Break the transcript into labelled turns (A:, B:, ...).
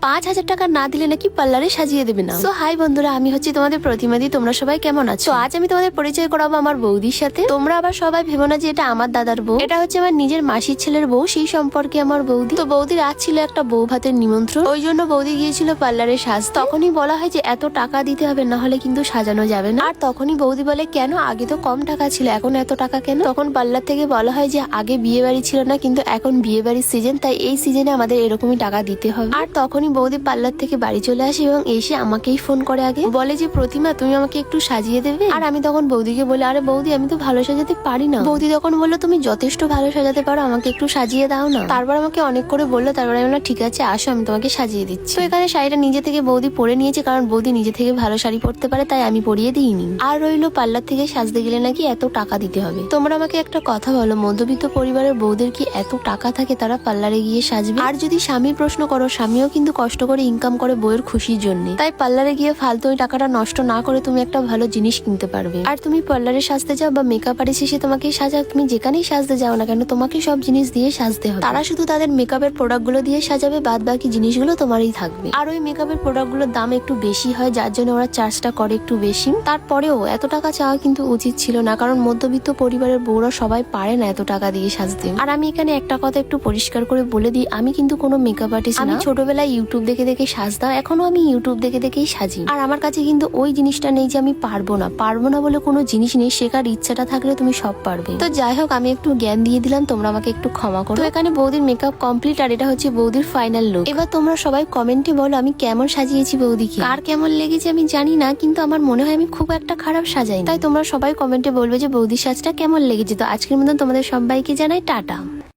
A: 5,000 টাকা না দিলে নাকি পার্লারে সাজিয়ে দেবে না। সো হাই বন্ধুরা, আমি হচ্ছি তোমাদের প্রতিমাদি। তোমরা সবাই কেমন আছো? তো আজ আমি তোমাদের পরিচয় করাবো আমার বৌদির সাথে। তোমরা আবার সবাই ভেবো না যে এটা আমার দাদার বউ, এটা হচ্ছে আমার নিজের মাসির ছেলের বউ, সেই সম্পর্কে আমার বৌদি। তো বৌদির আজ ছিল একটা বউ ভাতের নিমন্ত্রণ, ওই জন্য বৌদি গিয়েছিল পার্লারে সাজ। তখনই বলা হয় যে এত টাকা দিতে হবে, না হলে কিন্তু সাজানো যাবে না। আর তখনই বৌদি বলে কেন, আগে তো কম টাকা ছিল, এখন এত টাকা কেন? তখন পার্লার থেকে বলা হয় যে আগে বিয়ে বাড়ি ছিল না, কিন্তু এখন বিয়ে বাড়ির সিজন, তাই এই সিজনে আমাদের এরকমই টাকা দিতে হবে। আর তখনই বৌদি পার্লার থেকে বাড়ি চলে আসে এবং এসে আমাকেই ফোন করে, আগে বলে যে প্রতিমা তুমি আমাকে একটু সাজিয়ে দেবে। আর আমি তখন বৌদিকে বলি, আরে বৌদি আমি তো ভালো সাজাতে পারি না। বৌদি তখন বললো তুমি যথেষ্ট ভালো সাজাতে পারো, আমাকে একটু সাজিয়ে দাও না। তারপর আমাকে অনেক করে বললো, তারপরে আমি বললাম ঠিক আছে আসো, আমি তোমাকে সাজিয়ে দিচ্ছি। তো এখানে শাড়িটা নিজে থেকে বৌদি পরে নিয়েছে, কারণ বৌদি নিজে থেকে ভালো শাড়ি পরতে পারে, তাই আমি পরিয়ে দিইনি। আর রইলো পার্লার থেকে সাজতে গেলে নাকি এত টাকা দিতে হবে। তোমরা আমাকে একটা কথা বলো, মধ্যবিত্ত পরিবারের বউদের কি এত টাকা থাকে তারা পার্লারে গিয়ে সাজবে? আর যদি স্বামীর প্রশ্ন করো, স্বামীও কিন্তু কষ্ট করে ইনকাম করে বউয়ের খুশির জন্য, তাই পার্লারে গিয়ে ফালতু ওই টাকাটা নষ্ট না করে তুমি একটা ভালো জিনিস কিনতে পারবে। আর তুমি পার্লারে সাজতে যাও বা মেকআপ আর্টিস্ট এসে তোমাকে সাজাক, তুমি যেখানেই সাজতে যাও না কেন তোমাকে সব জিনিস দিয়ে সাজতে হবে। তারা শুধু তাদের মেকআপের প্রোডাক্ট গুলো দিয়ে সাজাবে, বাদ বাকি জিনিসগুলো তোমারই থাকবে। আর ওই মেকআপের প্রোডাক্ট গুলোর দাম একটু বেশি হয়, যার জন্য ওরা চার্জটা করে একটু বেশি। তারপরেও এত টাকা চাওয়া কিন্তু উচিত ছিল না, কারণ মধ্যবিত্ত পরিবারের বউরা সবাই পারে না এত টাকা দিয়ে সাজতে। আর আমি এখানে একটা কথা একটু পরিষ্কার করে বলে দিই, আমি কিন্তু কোনো মেকআপ আর্টিস্ট না। আমি ছোটবেলায় ইউটিউব দেখে দেখে সাজতাম, এখনো আমি ইউটিউব দেখে দেখেই সাজি। আর আমার কাছে কিন্তু ওই জিনিসটা নেই যে আমি পারবো না বলে কোনো জিনিস নেই, শেখার ইচ্ছাটা থাকলে তুমি সব পারবে। তো যাই হোক, আমি একটু জ্ঞান দিয়ে দিলাম, তোমরা আমাকে একটু ক্ষমা করো। তো এখানে বৌদির মেকআপ কমপ্লিট, আর এটা হচ্ছে বৌদির ফাইনাল লুক। এবার তোমরা সবাই কমেন্টে বলো আমি কেমন সাজিয়েছি বৌদিকে। কার কেমন লেগেছে আমি জানি না, কিন্তু আমার মনে হয় আমি খুব একটা খারাপ সাজাই। তাই তোমরা সবাই কমেন্টে বলবে যে বৌদির সাজটা কেমন লেগেছে। তো আজকের মতন তোমাদের সবাইকে জানাই টাটা।